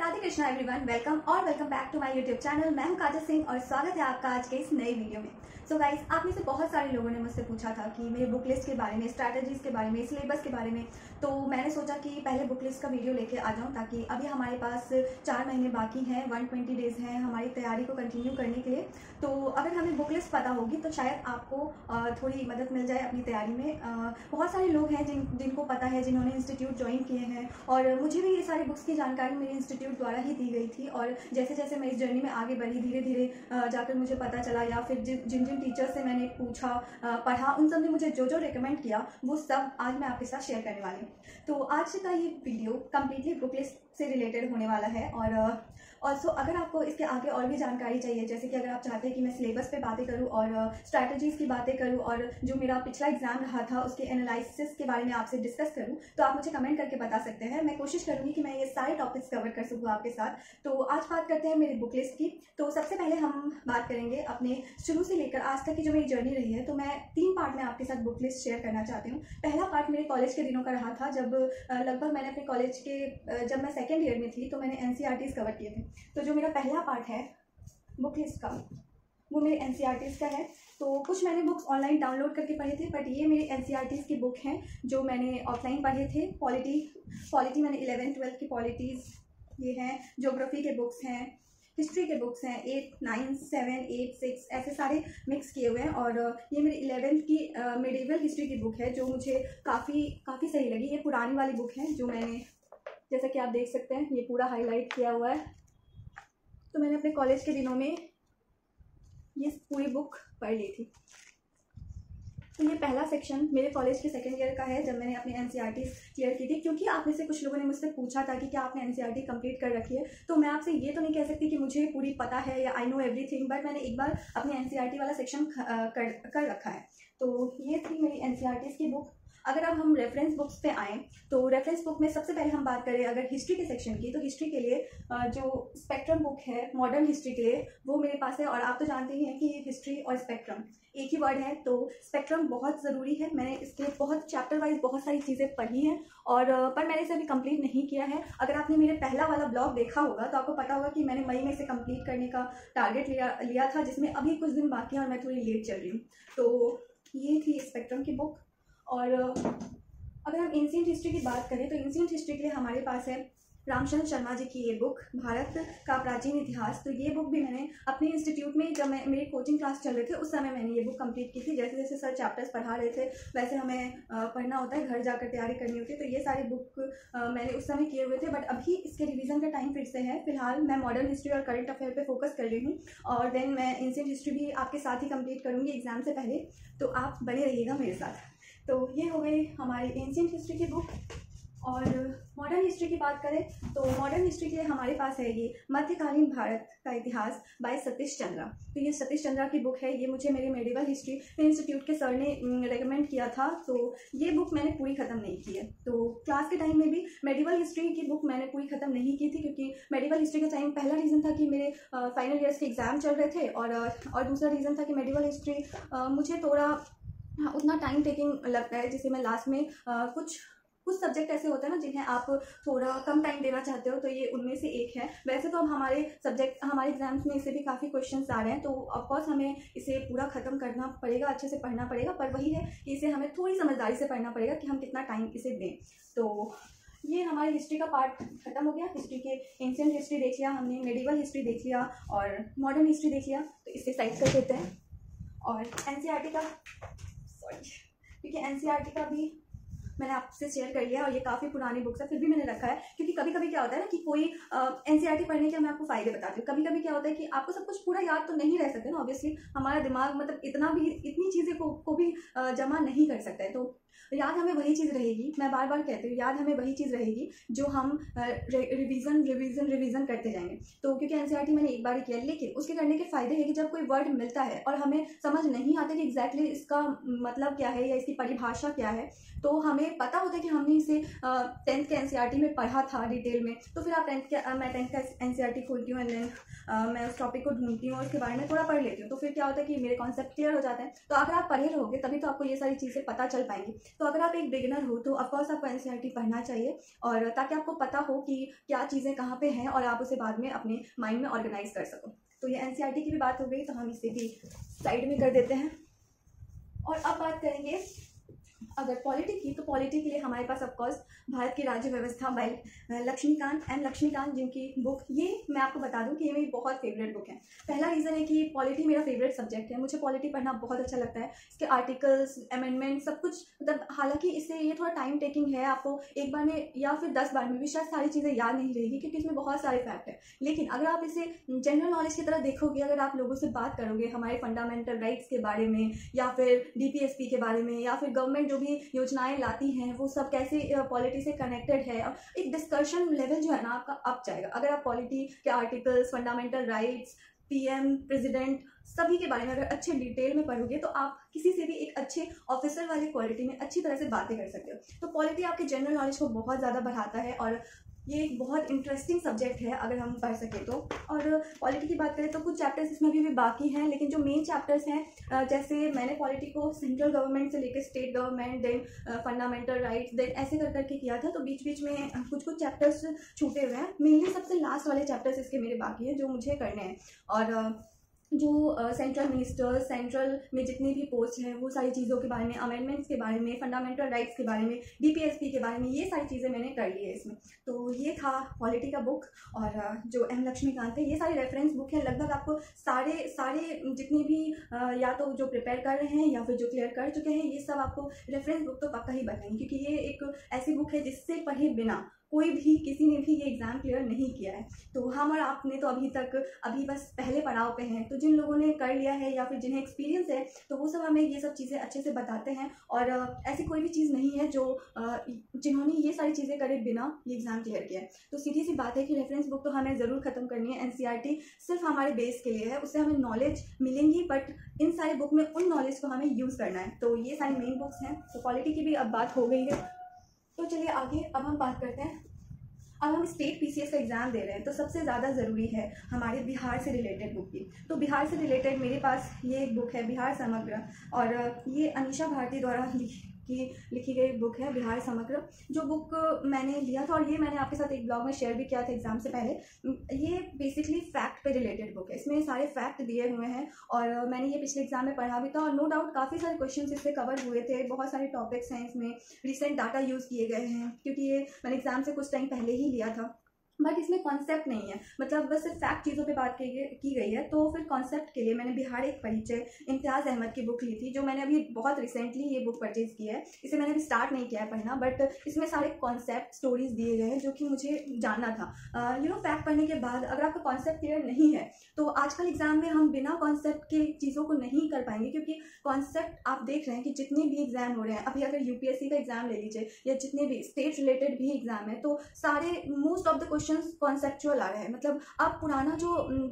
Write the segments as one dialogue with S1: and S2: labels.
S1: Radhe Krishna everyone, welcome और welcome back to my YouTube channel. मैं हूं काजल सिंह और स्वागत है आपका आज के इस नई वीडियो में। सो गाइस, आप में से बहुत सारे लोगों ने मुझसे पूछा था कि मेरे बुक लिस्ट के बारे में, स्ट्रैटेजीज के बारे में, सिलेबस के बारे में। तो मैंने सोचा कि पहले बुक लिस्ट का वीडियो लेके आ जाऊं, ताकि अभी हमारे पास 4 महीने बाकी हैं, 120 डेज हैं हमारी तैयारी को कंटिन्यू करने के लिए। तो अगर हमें बुक लिस्ट पता होगी तो शायद आपको थोड़ी मदद मिल जाए अपनी तैयारी में। बहुत सारे लोग हैं जिनको पता है, जिन्होंने इंस्टीट्यूट ज्वाइन किए हैं, और मुझे भी ये सारी बुक्स की जानकारी मेरे इंस्टीट्यूट द्वारा ही दी गई थी। और जैसे जैसे मैं इस जर्नी में आगे बढ़ी, धीरे धीरे जाकर मुझे पता चला, या फिर जिन जिन टीचर्स से मैंने पूछा, पढ़ा, उन सब ने मुझे जो जो रिकमेंड किया वो सब आज मैं आपके साथ शेयर करने वाली हूँ। तो आज का ये वीडियो कम्प्लीटली बुक लिस्ट से रिलेटेड होने वाला है। और ऑल्सो अगर आपको इसके आगे और भी जानकारी चाहिए, जैसे कि अगर आप चाहते हैं कि मैं सिलेबस पे बातें करूं और स्ट्रैटेजीज़ की बातें करूं और जो मेरा पिछला एग्जाम रहा था उसके एनालिसिस के बारे में आपसे डिस्कस करूं, तो आप मुझे कमेंट करके बता सकते हैं। मैं कोशिश करूंगी कि मैं ये सारे टॉपिक्स कवर कर सकूँ आपके साथ। तो आज बात करते हैं मेरी बुक लिस्ट की। तो सबसे पहले हम बात करेंगे अपने शुरू से लेकर आज तक की जो मेरी जर्नी रही है। तो मैं 3 पार्ट में आपके साथ बुक लिस्ट शेयर करना चाहती हूँ। पहला पार्ट मेरे कॉलेज के दिनों का रहा था, जब लगभग मैंने अपने कॉलेज के जब मैं सेकेंड ईयर में थी तो मैंने NCERTs कवर किए थे। तो जो मेरा पहला पार्ट है बुक लिस्ट का, वो मेरे NCERTs का है। तो कुछ मैंने बुक्स ऑनलाइन डाउनलोड करके पढ़े थे, बट ये मेरे NCERTs की बुक हैं जो मैंने ऑफलाइन पढ़े थे। पॉलिटी मैंने 11th 12th की पॉलिटीज़ ये हैं, ज्योग्राफी के बुक्स हैं, हिस्ट्री के बुक्स हैं, 8, 9, 7, 8, 6 ऐसे सारे मिक्स किए हुए हैं। और ये मेरी 11th की मेडिवल हिस्ट्री की बुक है, जो मुझे काफ़ी सही लगी। ये पुरानी वाली बुक है, जो मैंने, जैसा कि आप देख सकते हैं, ये पूरा हाईलाइट किया हुआ है। तो मैंने अपने कॉलेज के दिनों में ये पूरी बुक पढ़ ली थी। तो ये पहला सेक्शन मेरे कॉलेज के सेकेंड ईयर का है, जब मैंने अपनी NCERTs क्लियर की थी। क्योंकि आप में से कुछ लोगों ने मुझसे पूछा था कि क्या आपने NCERT कंप्लीट कर रखी है, तो मैं आपसे ये तो नहीं कह सकती कि मुझे पूरी पता है या आई नो एवरीथिंग, बट मैंने एक बार अपने NCERT वाला सेक्शन कर रखा है। तो ये थी मेरी NCERTs की बुक। अगर अब हम रेफरेंस बुक्स पे आएँ, तो रेफरेंस बुक में सबसे पहले हम बात करें अगर हिस्ट्री के सेक्शन की, तो हिस्ट्री के लिए जो स्पेक्ट्रम बुक है मॉडर्न हिस्ट्री के लिए, वो मेरे पास है। और आप तो जानते ही हैं कि हिस्ट्री और स्पेक्ट्रम एक ही वर्ड है, तो स्पेक्ट्रम बहुत ज़रूरी है। मैंने इसके बहुत चैप्टर वाइज बहुत सारी चीज़ें पढ़ी हैं, और पर मैंने इसे अभी कंप्लीट नहीं किया है। अगर आपने मेरे पहला वाला ब्लॉग देखा होगा तो आपको पता होगा कि मैंने मई में इसे कंप्लीट करने का टारगेट लिया था, जिसमें अभी कुछ दिन बाकी है और मैं थोड़ी लेट चल रही हूँ। तो ये थी स्पेक्ट्रम की बुक। और अगर हम एंशिएंट हिस्ट्री की बात करें, तो एंशिएंट हिस्ट्री के लिए हमारे पास है रामचंद्र शर्मा जी की ये बुक, भारत का प्राचीन इतिहास। तो ये बुक भी मैंने अपने इंस्टीट्यूट में, जब मेरी कोचिंग क्लास चल रहे थे, उस समय मैंने ये बुक कंप्लीट की थी। जैसे जैसे सर चैप्टर्स पढ़ा रहे थे वैसे हमें पढ़ना होता है, घर जाकर तैयारी करनी होती है। तो ये सारी बुक मैंने उस समय किए हुए थे, बट अभी इसके रिवीजन का टाइम फिर से है। फिलहाल मैं मॉडर्न हिस्ट्री और करंट अफेयर पर फोकस कर रही हूँ, और देन मैं एंशिएंट हिस्ट्री भी आपके साथ ही कंप्लीट करूँगी एग्जाम से पहले। तो आप बने रहिएगा मेरे साथ। तो ये हो गई हमारी एंशिएंट हिस्ट्री की बुक। और मॉडर्न हिस्ट्री की बात करें, तो मॉडर्न हिस्ट्री के लिए हमारे पास है ये मध्यकालीन भारत का इतिहास बाय सतीश चंद्रा। तो ये सतीश चंद्रा की बुक है। ये मुझे मेरे मेडिवल हिस्ट्री इंस्टीट्यूट के सर ने रेकमेंड किया था। तो ये बुक मैंने पूरी ख़त्म नहीं की है। तो क्लास के टाइम में भी मेडिवल हिस्ट्री की बुक मैंने पूरी ख़त्म नहीं की थी, क्योंकि मेडिवल हिस्ट्री के टाइम पहला रीज़न था कि मेरे फाइनल ईयर्स के एग्ज़ाम चल रहे थे, और दूसरा रीज़न था कि मेडिवल हिस्ट्री मुझे थोड़ा उतना टाइम टेकिंग लगता है, जिसे मैं लास्ट में कुछ सब्जेक्ट ऐसे होते हैं ना जिन्हें आप थोड़ा कम टाइम देना चाहते हो, तो ये उनमें से एक है। वैसे तो अब हमारे एग्जाम्स में इसे भी काफ़ी क्वेश्चंस आ रहे हैं, तो ऑफकोर्स हमें इसे पूरा ख़त्म करना पड़ेगा, अच्छे से पढ़ना पड़ेगा। पर वही है कि इसे हमें थोड़ी समझदारी से पढ़ना पड़ेगा कि हम कितना टाइम इसे दें। तो ये हमारी हिस्ट्री का पार्ट खत्म हो गया। हिस्ट्री के एंशिएंट हिस्ट्री देख लिया हमने, मेडिवल हिस्ट्री देख लिया और मॉडर्न हिस्ट्री देख लिया। तो इसे साइड कर देते हैं। और NCERT का, क्योंकि NCERT का भी मैंने आपसे शेयर कर लिया, और ये काफ़ी पुरानी बुक्स है, फिर भी मैंने रखा है। क्योंकि कभी कभी क्या होता है ना कि कोई NCERT पढ़ने के मैं आपको फ़ायदे बताती हूँ। कभी कभी क्या होता है कि आपको सब कुछ पूरा याद तो नहीं रह सकते ना, ऑब्वियसली हमारा दिमाग मतलब इतनी चीज़ें को भी जमा नहीं कर सकता है। तो याद हमें वही चीज़ रहेगी, मैं बार बार कहती हूँ, याद हमें वही चीज़ रहेगी जो हम रिवीजन करते जाएंगे। तो क्योंकि NCERT मैंने एक बार ही किया, लेकिन उसके करने के फ़ायदे हैं कि जब कोई वर्ड मिलता है और हमें समझ नहीं आता कि एग्जैक्टली इसका मतलब क्या है या इसकी परिभाषा क्या है, तो हमें पता होता है कि हमने इसे 10th के NCERT में पढ़ा था डिटेल में। तो फिर मैं 10th का NCERT खोलती हूँ, एंड देन मैं उस टॉपिक को ढूंढती हूँ और उसके बारे में थोड़ा पढ़ लेती हूँ। तो फिर क्या होता है कि मेरे कॉन्सेप्ट क्लियर हो जाते हैं। तो अगर आप पढ़े रहोगे तभी तो आपको ये सारी चीज़ें पता चल पाएंगी। तो अगर आप एक बिगिनर हो तो ऑफकोर्स आपको एनसीईआरटी पढ़ना चाहिए, और ताकि आपको पता हो कि क्या चीज़ें कहाँ पे हैं और आप उसे बाद में अपने माइंड में ऑर्गेनाइज कर सको। तो ये एनसीईआरटी की भी बात हो गई, तो हम इसे भी साइड में कर देते हैं। और अब बात करेंगे अगर पॉलिटी की, तो पॉलिटी के लिए हमारे पास ऑफकोर्स भारत की राज्य व्यवस्था बाय लक्ष्मीकांत, एम लक्ष्मीकांत, जिनकी बुक, ये मैं आपको बता दूं कि ये मेरी बहुत फेवरेट बुक है। पहला रीज़न है कि पॉलिटी मेरा फेवरेट सब्जेक्ट है, मुझे पॉलिटी पढ़ना बहुत अच्छा लगता है। इसके आर्टिकल्स, अमेंडमेंट, सब कुछ, मतलब हालांकि इससे ये थोड़ा टाइम टेकिंग है, आपको एक बार में या फिर 10 बार में भी शायद सारी चीज़ें याद नहीं रहेगी क्योंकि इसमें बहुत सारे फैक्ट है। लेकिन अगर आप इसे जनरल नॉलेज की तरह देखोगे, अगर आप लोगों से बात करोगे हमारे फंडामेंटल राइट्स के बारे में, या फिर डीपीएसपी के बारे में, या फिर गवर्नमेंट जो भी योजनाएं लाती हैं वो सब कैसे पॉलिटी से कनेक्टेड है, एक डिस्कशन लेवल जो है ना आपका अप जाएगा। अगर आप पॉलिटी के articles, fundamental rights, PM, president, सभी के बारे में अगर अच्छे डिटेल में पढ़ोगे तो आप किसी से भी एक अच्छे ऑफिसर वाली क्वालिटी में अच्छी तरह से बातें कर सकते हो। तो पॉलिटी आपके जनरल नॉलेज को बहुत ज़्यादा बढ़ाता है, और ये एक बहुत इंटरेस्टिंग सब्जेक्ट है अगर हम पढ़ सके तो। और पॉलिटी की बात करें तो कुछ चैप्टर्स इसमें अभी भी बाकी हैं, लेकिन जो मेन चैप्टर्स हैं, जैसे मैंने पॉलिटी को सेंट्रल गवर्नमेंट से लेकर state government, then fundamental rights, then ऐसे कर करके किया था, तो बीच बीच में कुछ कुछ चैप्टर्स छूटे हुए हैं। मेनली सबसे लास्ट वाले चैप्टर्स इसके मेरे बाकी हैं जो मुझे करने हैं। और जो सेंट्रल मिनिस्टर, सेंट्रल में जितनी भी पोस्ट हैं वो सारी चीज़ों के बारे में, अमेंडमेंट्स के बारे में, फंडामेंटल राइट्स के बारे में, डीपीएसपी के बारे में, ये सारी चीज़ें मैंने कर ली है इसमें। तो ये था पॉलिटी का बुक। और जो एम लक्ष्मीकांत है, ये सारी रेफरेंस बुक है। लगभग आपको सारे जितनी भी या तो जो प्रिपेयर कर रहे हैं या फिर जो क्लियर कर चुके हैं, ये सब आपको रेफरेंस बुक तो पक्का ही बताएंगे, क्योंकि ये एक ऐसी बुक है जिससे पढ़े बिना कोई भी, किसी ने भी ये एग्ज़ाम क्लियर नहीं किया है। तो हम और आपने तो अभी बस पहले पड़ाव पे हैं, तो जिन लोगों ने कर लिया है या फिर जिन्हें एक्सपीरियंस है, तो वो सब हमें ये सब चीज़ें अच्छे से बताते हैं। और ऐसी कोई भी चीज़ नहीं है जो जिन्होंने ये सारी चीज़ें करे बिना ये एग्ज़ाम क्लियर किया है। तो सीधी सी बात है कि रेफरेंस बुक तो हमें ज़रूर ख़त्म करनी है। एनसीईआरटी सिर्फ हमारे बेस के लिए है, उससे हमें नॉलेज मिलेंगी, बट इन सारी बुक में उन नॉलेज को हमें यूज़ करना है। तो ये सारी मेन बुक्स हैं। तो पॉलिटी की भी अब बात हो गई है, तो चलिए आगे अब हम बात करते हैं। अब हम स्टेट पीसीएस का एग्ज़ाम दे रहे हैं, तो सबसे ज़्यादा ज़रूरी है हमारे बिहार से रिलेटेड बुक की। तो बिहार से रिलेटेड मेरे पास ये एक बुक है, बिहार समग्र, और ये अनीशा भारती द्वारा लिखी गई बुक है, बिहार समग्र। जो बुक मैंने लिया था, और ये मैंने आपके साथ एक ब्लॉग में शेयर भी किया था एग्जाम से पहले। ये बेसिकली फैक्ट पे रिलेटेड बुक है, इसमें सारे फैक्ट दिए हुए हैं, और मैंने ये पिछले एग्जाम में पढ़ा भी था, और नो डाउट काफ़ी सारे क्वेश्चन इससे कवर हुए थे। बहुत सारे टॉपिक्स हैं इसमें, रिसेंट डाटा यूज़ किए गए हैं, क्योंकि ये मैंने एग्जाम से कुछ टाइम पहले ही लिया था। बट इसमें कॉन्सेप्ट नहीं है, मतलब बस सिर्फ फैक्ट चीज़ों पे बात की गई है। तो फिर कॉन्सेप्ट के लिए मैंने बिहार एक परिचय, इम्तियाज़ अहमद की बुक ली थी, जो मैंने अभी बहुत रिसेंटली ये बुक परचेज़ की है। इसे मैंने अभी स्टार्ट नहीं किया है पढ़ना, बट इसमें सारे कॉन्सेप्ट, स्टोरीज दिए गए हैं जो कि मुझे जानना था। फैक्ट पढ़ने के बाद अगर आपका कॉन्सेप्ट क्लियर नहीं है, तो आजकल एग्जाम में हम बिना कॉन्सेप्ट के चीज़ों को नहीं कर पाएंगे, क्योंकि कॉन्सेप्ट आप देख रहे हैं कि जितने भी एग्जाम हो रहे हैं, अभी अगर यूपीएससी का एग्जाम ले लीजिए या जितने भी स्टेट रिलेटेड भी एग्जाम है, तो सारे most of the question conceptual आ रहे हैं। मतलब अब पुराना जो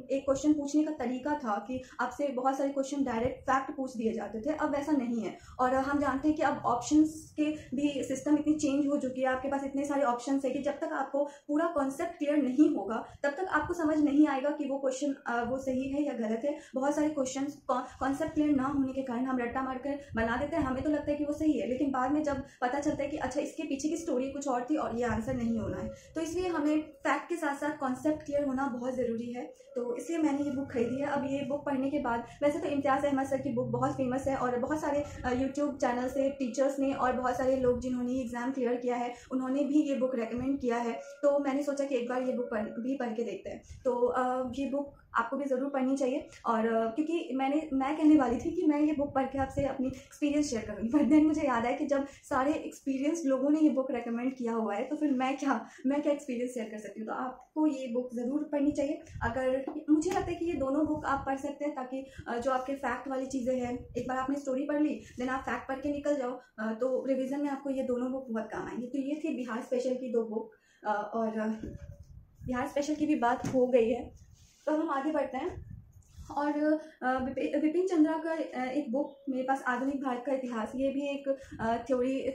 S1: एक क्वेश्चन पूछने का तरीका था कि आपसे बहुत सारे क्वेश्चन डायरेक्ट फैक्ट पूछ दिए जाते थे, अब वैसा नहीं है। और हम जानते हैं कि अब ऑप्शंस के भी सिस्टम इतनी चेंज हो चुकी है, आपके पास इतने सारे ऑप्शंस है कि जब तक आपको पूरा कॉन्सेप्ट क्लियर नहीं होगा तब तक आपको समझ नहीं आएगा कि वो क्वेश्चन वो सही है या गलत है। बहुत सारे क्वेश्चन कॉन्सेप्ट क्लियर ना होने के कारण हम रट्टा मारकर बना देते हैं, हमें तो लगता है कि वो सही है, लेकिन बाद में जब पता चलता है कि अच्छा इसके पीछे की स्टोरी कुछ और थी और ये आंसर नहीं होना है। तो इसलिए हमें फैक्ट के साथ साथ कॉन्सेप्ट क्लियर होना बहुत ज़रूरी है। तो इसलिए मैंने ये बुक खरीदी है। अब ये बुक पढ़ने के बाद, वैसे तो इम्तियाज़ अहमद सर की बुक बहुत फेमस है, और बहुत सारे यूट्यूब चैनल से टीचर्स ने और बहुत सारे लोग जिन्होंने एग्ज़ाम क्लियर किया है उन्होंने भी ये बुक रेकमेंड किया है। तो मैंने सोचा कि एक बार ये बुक पढ़ के देखते हैं। तो ये बुक आपको भी ज़रूर पढ़नी चाहिए। और क्योंकि मैं कहने वाली थी कि मैं ये बुक पढ़ के आपसे अपनी एक्सपीरियंस शेयर करूँगी, बट देन मुझे याद आया कि जब सारे एक्सपीरियंस लोगों ने ये बुक रेकमेंड किया हुआ है, तो फिर मैं क्या एक्सपीरियंस शेयर कर सकती हूँ। तो आपको ये बुक ज़रूर पढ़नी चाहिए। अगर मुझे लगता है कि ये दोनों बुक आप पढ़ सकते हैं, ताकि जो आपके फैक्ट वाली चीज़ें हैं, एक बार आपने स्टोरी पढ़ ली, देन आप फैक्ट पढ़ के निकल जाओ, तो रिविज़न में आपको ये दोनों बुक बहुत काम आएंगी। तो ये थी बिहार स्पेशल की 2 बुक, और बिहार स्पेशल की भी बात हो गई है, तो हम आगे बढ़ते हैं। और विपिन चंद्रा का एक बुक मेरे पास, आधुनिक भारत का इतिहास, ये भी एक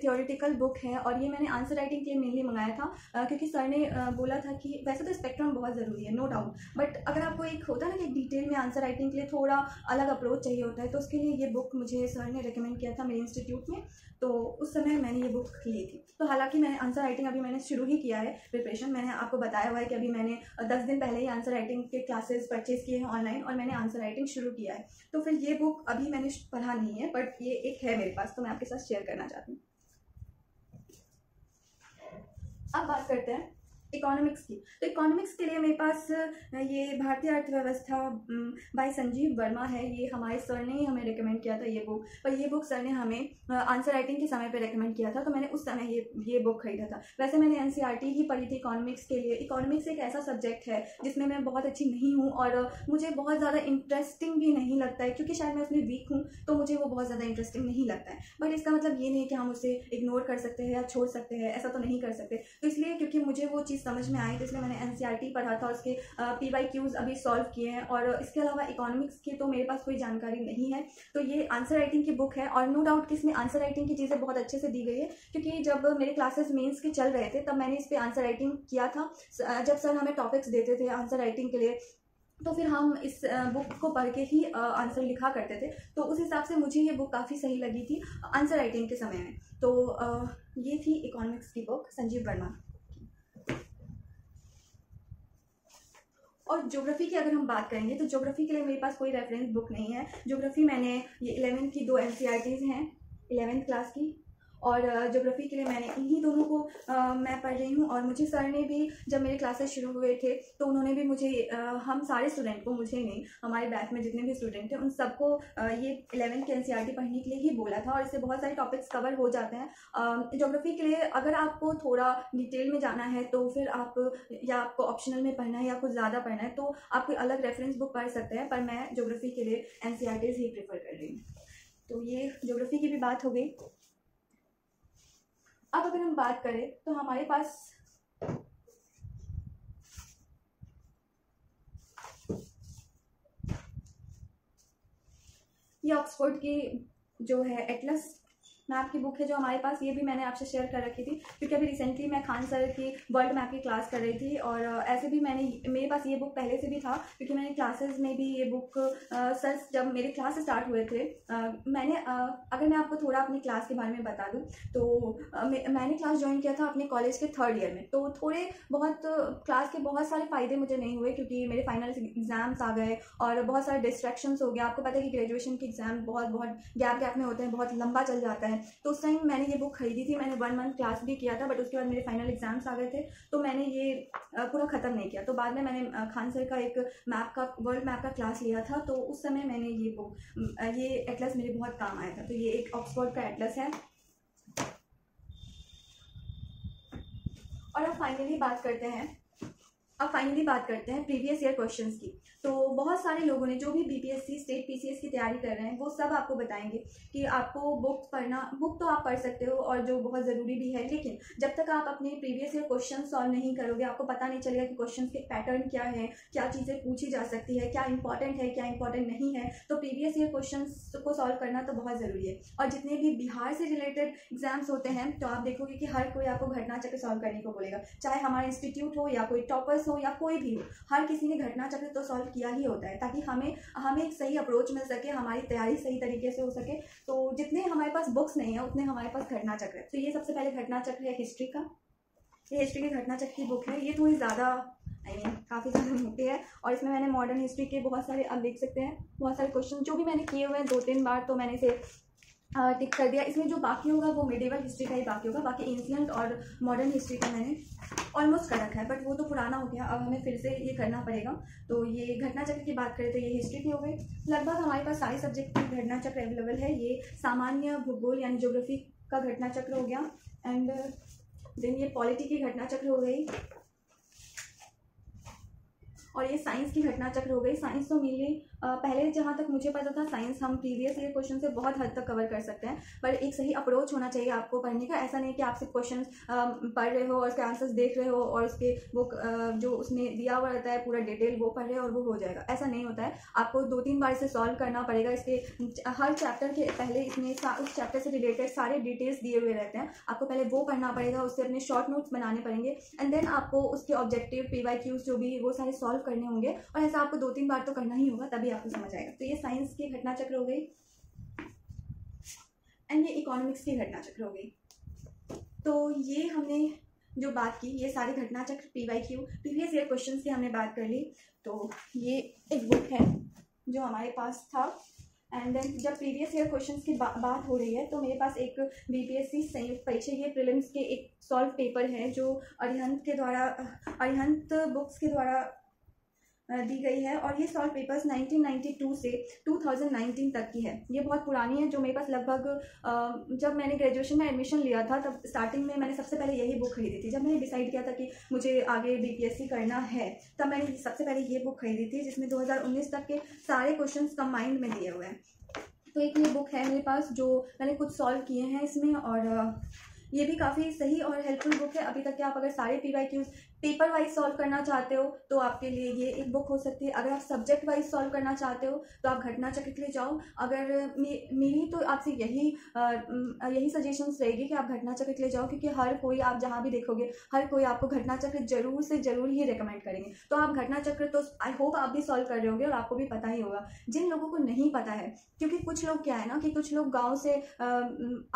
S1: थ्योरेटिकल बुक है और ये मैंने आंसर राइटिंग के लिए मेनली मंगाया था, क्योंकि सर ने बोला था कि वैसे तो स्पेक्ट्रम बहुत ज़रूरी है, नो डाउट, बट अगर आपको एक होता है ना कि डिटेल में आंसर राइटिंग के लिए थोड़ा अलग अप्रोच चाहिए होता है, तो उसके लिए ये बुक मुझे सर ने रिकमेंड किया था मेरे इंस्टीट्यूट में, तो उस समय मैंने ये बुक ली थी। तो हालांकि मैंने आंसर राइटिंग अभी मैंने शुरू ही किया है प्रिपरेशन, मैंने आपको बताया हुआ है कि अभी मैंने 10 दिन पहले ही आंसर राइटिंग के क्लासेस परचेज किए हैं ऑनलाइन और मैंने आंसर राइटिंग शुरू किया है। तो फिर ये बुक अभी मैंने पढ़ा नहीं है, बट ये एक है मेरे पास, तो मैं आपके साथ शेयर करना चाहती हूँ। अब बात करते हैं इकोनॉमिक्स की। तो इकोनॉमिक्स के लिए मेरे पास ये भारतीय अर्थव्यवस्था बाय संजीव वर्मा है, ये हमारे सर ने ही हमें रिकमेंड किया था ये बुक, पर ये बुक सर ने हमें आंसर राइटिंग के समय पे रिकमेंड किया था, तो मैंने उस समय ये बुक खरीदा था। वैसे मैंने एनसीईआरटी ही पढ़ी थी इकोनॉमिक्स के लिए। इकोनॉमिक्स एक ऐसा सब्जेक्ट है जिसमें मैं बहुत अच्छी नहीं हूँ और मुझे बहुत ज़्यादा इंटरेस्टिंग भी नहीं लगता है, क्योंकि शायद मैं उसमें वीक हूँ, तो मुझे वो बहुत ज़्यादा इंटरेस्टिंग नहीं लगता है। बट इसका मतलब ये नहीं कि हम उसे इग्नोर कर सकते हैं या छोड़ सकते हैं, ऐसा तो नहीं कर सकते। तो इसलिए क्योंकि मुझे वो चीज़ समझ में आई, तो इसलिए मैंने एनसीईआरटी पढ़ा था, उसके PYQs अभी सॉल्व किए हैं, और इसके अलावा इकोनॉमिक्स की तो मेरे पास कोई जानकारी नहीं है। तो ये आंसर राइटिंग की बुक है और नो डाउट कि इसमें आंसर राइटिंग की चीज़ें बहुत अच्छे से दी गई है, क्योंकि जब मेरे क्लासेस मेंस के चल रहे थे तब मैंने इस पर आंसर राइटिंग किया था। जब सर हमें टॉपिक्स देते थे आंसर राइटिंग के लिए, तो फिर हम इस बुक को पढ़ के ही आंसर लिखा करते थे, तो उस हिसाब से मुझे ये बुक काफ़ी सही लगी थी आंसर राइटिंग के समय में। तो ये थी इकोनॉमिक्स की बुक संजीव वर्मा। और ज्योग्राफी की अगर हम बात करेंगे तो ज्योग्राफी के लिए मेरे पास कोई रेफरेंस बुक नहीं है। ज्योग्राफी मैंने ये 11th की 2 NCERTs हैं 11th क्लास की, और ज्योग्राफी के लिए मैंने इन्हीं दोनों को मैं पढ़ रही हूँ। और मुझे सर ने भी जब मेरे क्लासेस शुरू हुए थे तो उन्होंने भी मुझे हम सारे स्टूडेंट को, मुझे नहीं, हमारे बैच में जितने भी स्टूडेंट थे उन सबको ये 11th की NCERT पढ़ने के लिए ही बोला था, और इससे बहुत सारे टॉपिक्स कवर हो जाते हैं। ज्योग्राफी के लिए अगर आपको थोड़ा डिटेल में जाना है तो फिर आप, या आपको ऑप्शनल में पढ़ना है या कुछ ज़्यादा पढ़ना है तो आप कोई अलग रेफरेंस बुक पढ़ सकते हैं, पर मैं ज्योग्राफी के लिए NCERTs ही प्रेफर कर रही हूँ। तो ये ज्योग्राफी की भी बात हो गई। अब अगर हम बात करें तो हमारे पास ये ऑक्सफोर्ड की जो है एटलस मैप की बुक है जो हमारे पास, ये भी मैंने आपसे शेयर कर रखी थी, क्योंकि अभी रिसेंटली मैं खान सर की वर्ल्ड मैप की क्लास कर रही थी, और ऐसे भी मेरे पास ये बुक पहले से भी था, क्योंकि मैंने क्लासेस में भी ये बुक सर जब मेरे क्लास स्टार्ट हुए थे, मैंने अगर मैं आपको थोड़ा अपनी क्लास के बारे में बता दूं तो मैंने क्लास ज्वाइन किया था अपने कॉलेज के 3rd ईयर में। तो थोड़े बहुत क्लास के बहुत सारे फ़ायदे मुझे नहीं हुए, क्योंकि मेरे फाइनल एग्जाम्स आ गए और बहुत सारे डिस्ट्रैक्शंस हो गया। आपको पता है कि ग्रेजुएशन के एग्जाम बहुत गैप में होते हैं, बहुत लंबा चल जाता है। तो उस टाइम मैंने ये बुक खरीदी थी, मैंने 1 मंथ क्लास भी किया था, बट उसके बाद मेरे फाइनल एग्जाम्स आ गए थे, तो मैंने ये पूरा ख़त्म नहीं किया। तो बाद में मैंने खान सर का एक वर्ल्ड मैप का क्लास लिया था, तो उस समय मैंने ये बुक, ये एटलस मेरे बहुत काम आया था। तो ये एक ऑक्सफोर्ड का एटलस है। और अब फाइनली बात करते हैं प्रीवियस ईयर क्वेश्चंस की। तो बहुत सारे लोगों ने जो भी BPSC स्टेट PCS की तैयारी कर रहे हैं वो सब आपको बताएंगे कि आपको बुक तो आप पढ़ सकते हो और जो बहुत ज़रूरी भी है, लेकिन जब तक आप अपने प्रीवियस ईयर क्वेश्चन सॉल्व नहीं करोगे आपको पता नहीं चलेगा कि क्वेश्चन के पैटर्न क्या है, क्या चीज़ें पूछी जा सकती है, क्या इंपॉर्टेंट है, क्या इंपॉर्टेंट नहीं है। तो प्रीवियस ईयर क्वेश्चन को सॉल्व करना तो बहुत ज़रूरी है। और जितने भी बिहार से रिलेटेड एग्जाम्स होते हैं तो आप देखोगे कि हर कोई आपको घटना चक्र सॉल्व करने को बोलेगा, चाहे हमारा इंस्टीट्यूट हो या कोई टॉपर्स हो या कोई भी हो, हर किसी ने घटना चक्र तो सॉल्व किया ही होता है, ताकि हमें एक सही अप्रोच मिल सके, हमारी तैयारी सही तरीके से हो सके। तो जितने हमारे पास बुक्स नहीं है उतने हमारे पास घटना चक्र है। तो ये सबसे पहले घटना चक्र है हिस्ट्री का, ये हिस्ट्री के घटना चक्र की बुक है। ये थोड़ी ज़्यादा काफ़ी ज़्यादा मोटी है, और इसमें मैंने मॉडर्न हिस्ट्री के बहुत सारे, आप देख सकते हैं बहुत सारे क्वेश्चन जो भी मैंने किए हुए हैं 2-3 बार, तो मैंने इसे टिक कर दिया। इसमें जो बाकी होगा वो मिडिवल हिस्ट्री का ही बाकी होगा, बाकी एंशिएंट और मॉडर्न हिस्ट्री का मैंने ऑलमोस्ट कर रखा है, बट वो तो पुराना हो गया, अब हमें फिर से ये करना पड़ेगा। तो ये घटना चक्र की बात करें तो ये हिस्ट्री की हो गई। लगभग हमारे पास सारे सब्जेक्ट की घटना चक्र अवेलेबल है। ये सामान्य भूगोल यानी ज्योग्राफी का घटना चक्र हो गया, एंड देन ये पॉलिटी की घटना चक्र हो गई, और ये साइंस की घटना चक्र हो गई। साइंस तो मेनली पहले जहाँ तक मुझे पता था साइंस हम प्रीवियस ईयर क्वेश्चन से बहुत हद तक कवर कर सकते हैं, पर एक सही अप्रोच होना चाहिए आपको पढ़ने का। ऐसा नहीं कि आप सिर्फ क्वेश्चन पढ़ रहे हो और उसके आंसर्स देख रहे हो और उसके वो जो उसमें दिया हुआ रहता है पूरा डिटेल वो पढ़ रहे हो और वो हो जाएगा, ऐसा नहीं होता है। आपको 2-3 बार इसे सॉल्व करना पड़ेगा। इसके हर चैप्टर के पहले इसमें उस चैप्टर से रिलेटेड सारे डिटेल्स दिए हुए रहते हैं, आपको पहले वो पढ़ना पड़ेगा, उससे अपने शॉर्ट नोट्स बनाने पड़ेंगे एंड देन आपको उसके ऑब्जेक्टिव PYQs जो भी वो सारे सॉल्व करने होंगे, और ऐसा आपको 2-3 बार तो करना ही होगा, तभी आपको समझ आएगा। तो ये साइंस की घटना चक्र हो गई एंड ये इकोनॉमिक्स की घटना चक्र हो गई। तो ये हमने जो बात की, ये सारे घटना चक्र PYQ प्रीवियस ईयर क्वेश्चंस की हमने बात कर ली। तो ये एक बुक है जो हमारे पास था एंड देन जब प्रीवियस ईयर क्वेश्चंस की बात हो रही है तो मेरे पास एक BPSC संयुक्त परीक्षा ये प्रीलिम्स के एक सॉल्व पेपर है जो अरिहंत बुक्स के द्वारा दी गई है, और ये सॉल्व पेपर्स 1992 से 2019 तक की है। ये बहुत पुरानी है, जो मेरे पास लगभग जब मैंने ग्रेजुएशन में एडमिशन लिया था तब स्टार्टिंग में मैंने सबसे पहले यही बुक खरीदी थी। जब मैंने डिसाइड किया था कि मुझे आगे BPSC करना है तब मैंने सबसे पहले ये बुक खरीदी थी, जिसमें 2019 तक के सारे क्वेश्चंस कंबाइंड में दिए हुए हैं। तो एक ये बुक है मेरे पास जो मैंने कुछ सॉल्व किए हैं इसमें, और ये भी काफ़ी सही और हेल्पफुल बुक है। अभी तक के आप अगर सारे PYQs पेपर वाइज सॉल्व करना चाहते हो तो आपके लिए ये एक बुक हो सकती है। अगर आप सब्जेक्ट वाइज सॉल्व करना चाहते हो तो आप घटना चक्र के लिए जाओ। अगर मेरी तो आपसे यही सजेशंस रहेगी कि आप घटना चक्र के लिए जाओ, क्योंकि हर कोई आप जहाँ भी देखोगे हर कोई आपको घटना चक्र जरूर से जरूर ही रिकमेंड करेंगे। तो आप घटना चक्र तो आई होप आप भी सॉल्व कर रहे होंगे और आपको भी पता ही होगा। जिन लोगों को नहीं पता है, क्योंकि कुछ लोग क्या है ना कि कुछ लोग गाँव से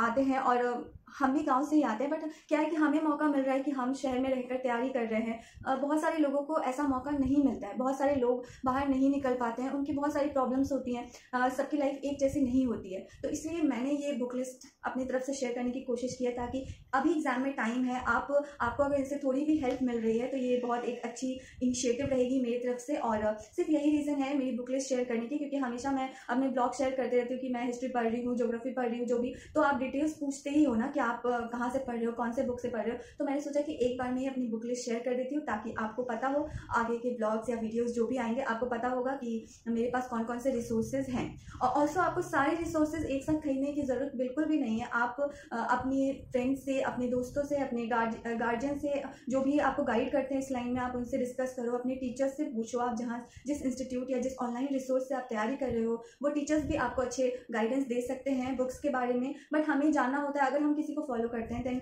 S1: आते हैं और हम भी गांव से ही आते हैं, बट क्या है कि हमें मौका मिल रहा है कि हम शहर में रहकर तैयारी कर रहे हैं। बहुत सारे लोगों को ऐसा मौका नहीं मिलता है, बहुत सारे लोग बाहर नहीं निकल पाते हैं, उनकी बहुत सारी प्रॉब्लम्स होती हैं, सबकी लाइफ एक जैसी नहीं होती है। तो इसलिए मैंने ये बुक लिस्ट अपनी तरफ से शेयर करने की कोशिश की है, ताकि अभी एग्जाम में टाइम है, आपको अगर इससे थोड़ी भी हेल्प मिल रही है तो ये बहुत एक अच्छी इनिशिएटिव रहेगी मेरी तरफ से। और सिर्फ यही रीज़न है मेरी बुक लिस्ट शेयर करने की, क्योंकि हमेशा मैं अपने ब्लॉग शेयर करते रहती हूँ कि मैं हिस्ट्री पढ़ रही हूँ, ज्योग्राफी पढ़ रही हूँ, जो भी, तो आप डिटेल्स पूछते ही हो ना कि आप कहाँ से पढ़ रहे हो, कौन से बुक से पढ़ रहे हो। तो मैंने सोचा कि एक बार मैं अपनी बुक लिस्ट शेयर कर देती हूँ, ताकि आपको पता हो आगे के ब्लॉग्स या वीडियोस जो भी आएंगे आपको पता होगा कि मेरे पास कौन कौन से रिसोर्सेज हैं। और ऑल्सो आपको सारे रिसोर्सेज एक साथ खरीदने की ज़रूरत बिल्कुल भी नहीं है। आप अपनी फ्रेंड्स से, अपने दोस्तों से, अपने गार्जियन से, जो भी आपको गाइड करते हैं इस लाइन में, आप उनसे डिस्कस करो, अपने टीचर्स से पूछो। आप जिस इंस्टीट्यूट या जिस ऑनलाइन रिसोर्स से आप तैयारी कर रहे हो वो टीचर्स भी आपको अच्छे गाइडेंस दे सकते हैं बुक्स के बारे में। बट हमें जानना होता है, अगर हम किसी को फॉलो करते हैं देन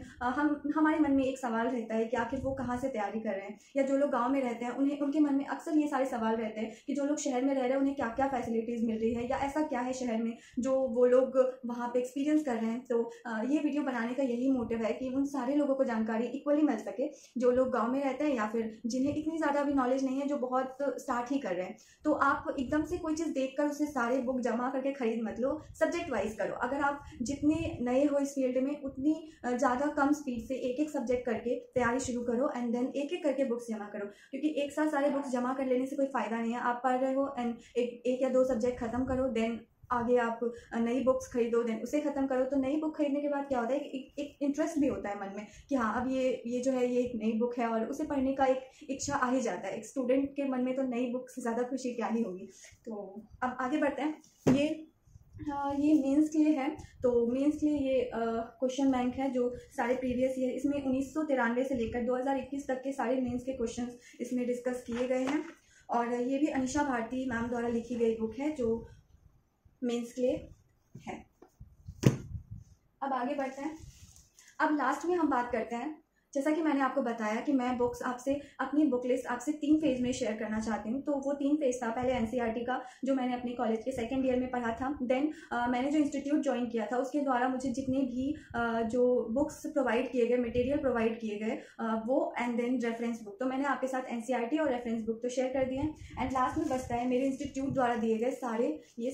S1: हमारे मन में एक सवाल रहता है कि आखिर वो कहाँ से तैयारी कर रहे हैं, या जो लोग गांव में रहते हैं उनके मन में अक्सर ये सारे सवाल रहते हैं कि जो लोग शहर में रह रहे हैं उन्हें क्या क्या फैसिलिटीज़ मिल रही है, या ऐसा क्या है शहर में जो वो लोग वहाँ पे एक्सपीरियंस कर रहे हैं। तो ये वीडियो बनाने का यही मोटिव है कि उन सारे लोगों को जानकारी इक्वली मिल सके, जो लोग गाँव में रहते हैं या फिर जिन्हें इतनी ज़्यादा अभी नॉलेज नहीं है, जो बहुत स्टार्ट ही कर रहे हैं। तो आप एकदम से कोई चीज़ देख कर उसे सारे बुक जमा करके खरीद मत लो, सब्जेक्ट वाइज करो। अगर आप जितने नए हो इस फील्ड में उतनी ज़्यादा कम स्पीड से एक एक सब्जेक्ट करके तैयारी शुरू करो एंड देन एक एक करके बुक्स जमा करो, क्योंकि एक साथ सारे बुक्स जमा कर लेने से कोई फ़ायदा नहीं है। आप पढ़ रहे हो एंड एक या दो सब्जेक्ट खत्म करो, देन आगे आप नई बुक्स खरीदो, देन उसे ख़त्म करो। तो नई बुक खरीदने के बाद क्या होता है कि एक इंटरेस्ट भी होता है मन में कि हाँ अब ये जो है ये एक नई बुक है, और उसे पढ़ने का एक इच्छा आ ही जाता है। एक स्टूडेंट के मन में तो नई बुक से ज़्यादा खुशी क्या ही होगी। तो अब आगे बढ़ते हैं। ये मेंस के लिए है, तो मेंस के लिए ये क्वेश्चन बैंक है जो सारे प्रीवियस ईयर, इसमें 1993 से लेकर 2021 तक के सारे मेंस के क्वेश्चंस इसमें डिस्कस किए गए हैं। और ये भी अनिशा भारती मैम द्वारा लिखी गई बुक है जो मेंस के लिए है। अब आगे बढ़ते हैं। अब लास्ट में हम बात करते हैं, जैसा कि मैंने आपको बताया कि मैं बुक्स आपसे अपनी बुक लिस्ट आपसे 3 फेज़ में शेयर करना चाहती हूँ। तो वो 3 फेज़ था, पहले NCERT का जो मैंने अपने कॉलेज के सेकंड ईयर में पढ़ा था, देन मैंने जो इंस्टीट्यूट ज्वाइन किया था उसके द्वारा मुझे जितने भी जो बुक्स प्रोवाइड किए गए, मटेरियल प्रोवाइड किए गए वो, एंड देन रेफरेंस बुक। तो मैंने आपके साथ NCERT और रेफरेंस बुक तो शेयर कर दिए हैं। एंड लास्ट में बचता है मेरे इंस्टीट्यूट द्वारा दिए गए ये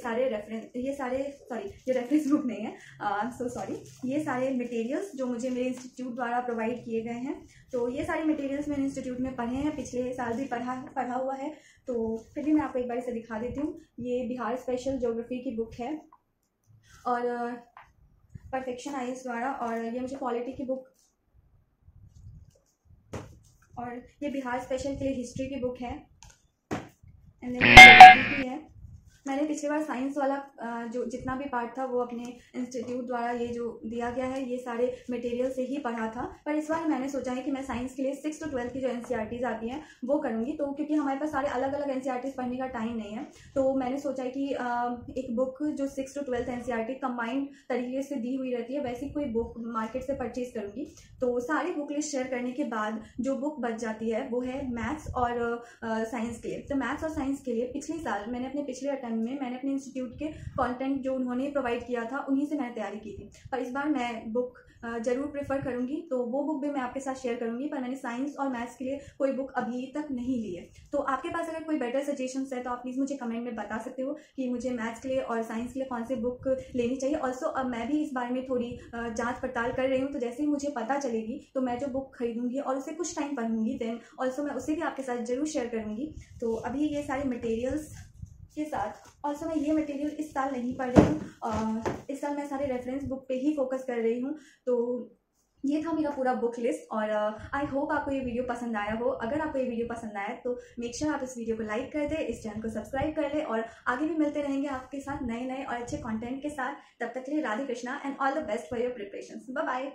S1: रेफरेंस बुक नहीं है, सो सॉरी, ये सारे मटेरियल्स जो मुझे मेरे इंस्टीट्यूट द्वारा प्रोवाइड किए गए हैं। तो ये सारे मटेरियल्स मैंने इंस्टीट्यूट में पढ़े हैं, पिछले साल भी पढ़ा हुआ है। तो फिर भी मैं आपको एक बार इसे दिखा देती हूँ। ये बिहार स्पेशल ज्योग्राफी की बुक है और परफेक्शन IAS द्वारा, और ये मुझे पॉलिटी की बुक, और ये बिहार स्पेशल के लिए हिस्ट्री की बुक है, एंड देन ज्योग्राफी की है। मैंने पिछली बार साइंस वाला जो जितना भी पार्ट था वो अपने इंस्टीट्यूट द्वारा ये जो दिया गया है ये सारे मटेरियल से ही पढ़ा था, पर इस बार मैंने सोचा है कि मैं साइंस के लिए 6 to 12 की जो NCERTs आती हैं वो करूँगी। तो क्योंकि हमारे पास सारे अलग अलग NCERTs पढ़ने का टाइम नहीं है, तो मैंने सोचा है कि एक बुक जो 6 to 12 NCERT कंबाइंड तरीके से दी हुई रहती है वैसी कोई बुक मार्केट से परचेज करूँगी। तो सारी बुक लिस्ट शेयर करने के बाद जो बुक बच जाती है वो है मैथ्स और साइंस के लिए। तो मैथ्स और साइंस के लिए पिछले साल मैंने अपने पिछले अटेम्प्ट में मैंने अपने इंस्टीट्यूट के कंटेंट जो उन्होंने प्रोवाइड किया था उन्हीं से मैंने तैयारी की थी, पर इस बार मैं बुक जरूर प्रेफर करूंगी, तो वो बुक भी मैं आपके साथ शेयर करूंगी। पर मैंने साइंस और मैथ्स के लिए कोई बुक अभी तक नहीं ली है। तो आपके पास अगर कोई बेटर सजेशंस है तो आप प्लीज़ मुझे कमेंट में बता सकते हो कि मुझे मैथ्स के लिए और साइंस के लिए कौन सी बुक लेनी चाहिए। ऑल्सो अब मैं भी इस बारे में थोड़ी जांच पड़ताल कर रही हूँ, तो जैसे ही मुझे पता चलेगी तो मैं जो बुक खरीदूंगी और उसे कुछ टाइम पढ़ूंगी, देन ऑल्सो मैं उसे भी आपके साथ जरूर शेयर करूँगी। तो अभी ये सारे मटेरियल्स के साथ ऑल्सो मैं ये मटेरियल इस साल नहीं पढ़ रही हूँ, इस साल मैं सारे रेफरेंस बुक पे ही फोकस कर रही हूँ। तो ये था मेरा पूरा बुक लिस्ट और आई होप आपको ये वीडियो पसंद आया हो। अगर आपको ये वीडियो पसंद आया तो मेक श्योर आप इस वीडियो को लाइक कर दें, इस चैनल को सब्सक्राइब कर लें और आगे भी मिलते रहेंगे आपके साथ नए नए और अच्छे कंटेंट के साथ। तब तक के लिए Radhe Krishna and all the best for your preparations. Bye bye.